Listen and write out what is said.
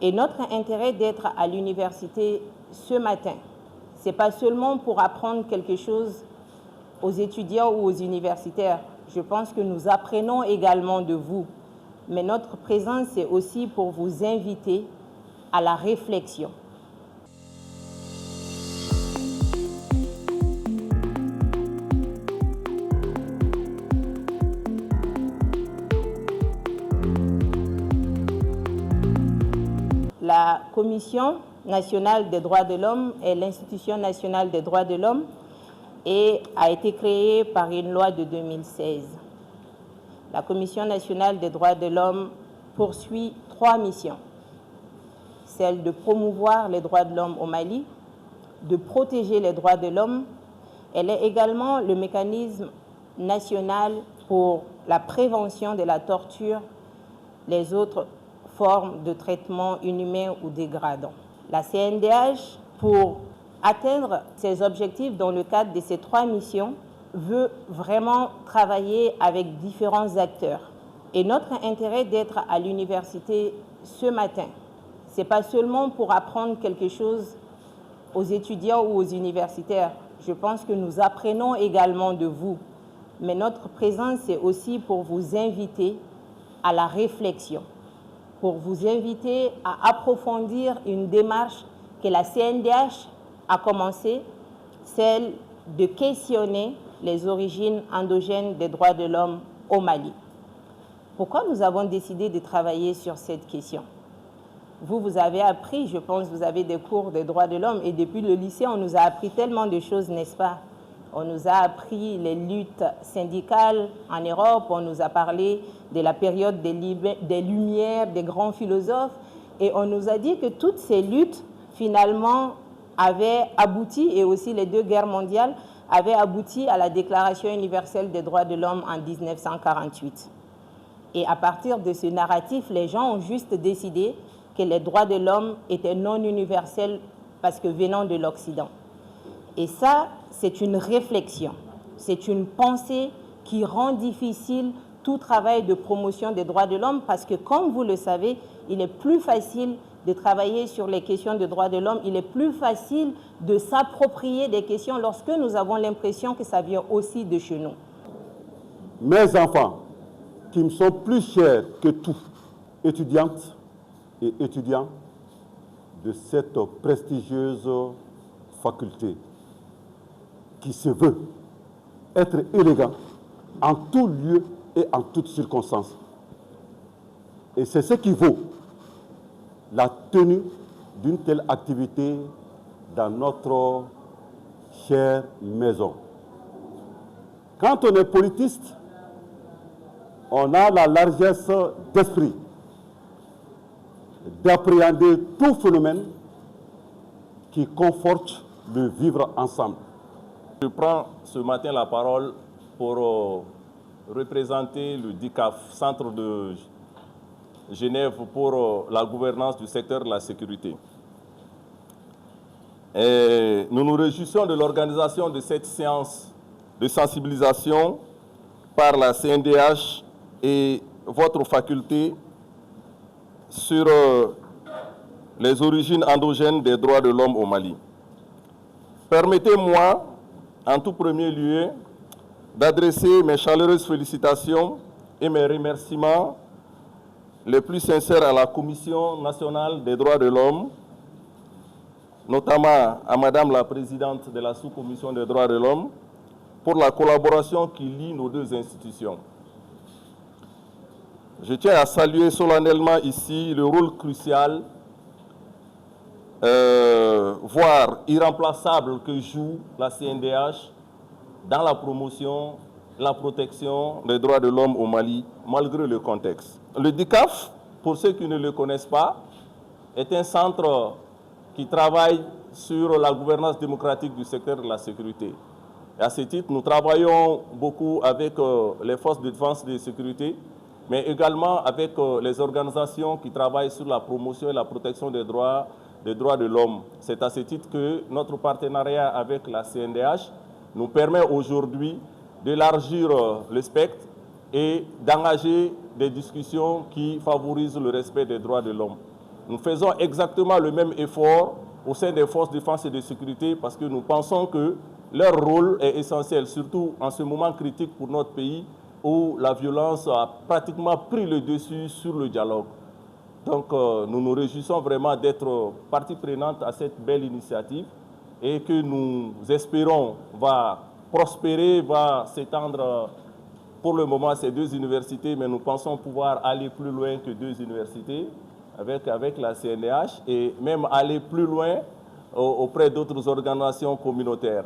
Et notre intérêt d'être à l'université ce matin, ce n'est pas seulement pour apprendre quelque chose aux étudiants ou aux universitaires. Je pense que nous apprenons également de vous. Mais notre présence, c'est aussi pour vous inviter à la réflexion. La Commission nationale des droits de l'homme est l'Institution nationale des droits de l'homme et a été créée par une loi de 2016. La Commission nationale des droits de l'homme poursuit 3 missions. Celle de promouvoir les droits de l'homme au Mali, de protéger les droits de l'homme. Elle est également le mécanisme national pour la prévention de la torture, les autres formes de traitement inhumain ou dégradant. La CNDH, pour atteindre ses objectifs dans le cadre de ces 3 missions, veut vraiment travailler avec différents acteurs. Et notre intérêt d'être à l'université ce matin, ce n'est pas seulement pour apprendre quelque chose aux étudiants ou aux universitaires. Je pense que nous apprenons également de vous. Mais notre présence, c'est aussi pour vous inviter à la réflexion, pour vous inviter à approfondir une démarche que la CNDH a commencée, celle de questionner les origines endogènes des droits de l'homme au Mali. Pourquoi nous avons décidé de travailler sur cette question? Vous avez appris, je pense, vous avez des cours des droits de l'homme et depuis le lycée, on nous a appris tellement de choses, n'est-ce pas? On nous a appris les luttes syndicales en Europe, on nous a parlé de la période des Lumières, des grands philosophes, et on nous a dit que toutes ces luttes, finalement, avaient abouti, et aussi les 2 guerres mondiales, avaient abouti à la Déclaration universelle des droits de l'homme en 1948. Et à partir de ce narratif, les gens ont juste décidé que les droits de l'homme étaient non universels parce que venant de l'Occident. Et ça, c'est une réflexion, c'est une pensée qui rend difficile tout travail de promotion des droits de l'homme parce que, comme vous le savez, il est plus facile de travailler sur les questions de droits de l'homme, il est plus facile de s'approprier des questions lorsque nous avons l'impression que ça vient aussi de chez nous. Mes enfants, qui me sont plus chers que tout, étudiantes et étudiants de cette prestigieuse faculté, qui se veut être élégant en tout lieu et en toutes circonstances. Et c'est ce qui vaut la tenue d'une telle activité dans notre chère maison. Quand on est politiste, on a la largesse d'esprit d'appréhender tout phénomène qui conforte le vivre ensemble. Je prends ce matin la parole pour représenter le DICAF, Centre de Genève pour la gouvernance du secteur de la sécurité. Et nous nous réjouissons de l'organisation de cette séance de sensibilisation par la CNDH et votre faculté sur les origines endogènes des droits de l'homme au Mali. Permettez-moi, en tout premier lieu, d'adresser mes chaleureuses félicitations et mes remerciements les plus sincères à la Commission nationale des droits de l'homme, notamment à Madame la Présidente de la sous-commission des droits de l'homme, pour la collaboration qui lie nos 2 institutions. Je tiens à saluer solennellement ici le rôle crucial, voire irremplaçable, que joue la CNDH dans la promotion, la protection des droits de l'homme au Mali, malgré le contexte. Le DICAF, pour ceux qui ne le connaissent pas, est un centre qui travaille sur la gouvernance démocratique du secteur de la sécurité. Et à ce titre, nous travaillons beaucoup avec les forces de défense et de sécurité, mais également avec les organisations qui travaillent sur la promotion et la protection des droits de l'homme. C'est à ce titre que notre partenariat avec la CNDH nous permet aujourd'hui d'élargir le spectre et d'engager des discussions qui favorisent le respect des droits de l'homme. Nous faisons exactement le même effort au sein des forces de défense et de sécurité parce que nous pensons que leur rôle est essentiel, surtout en ce moment critique pour notre pays où la violence a pratiquement pris le dessus sur le dialogue. Donc nous nous réjouissons vraiment d'être partie prenante à cette belle initiative et que nous espérons va prospérer, va s'étendre pour le moment à ces deux universités, mais nous pensons pouvoir aller plus loin que deux universités avec la CNDH et même aller plus loin auprès d'autres organisations communautaires.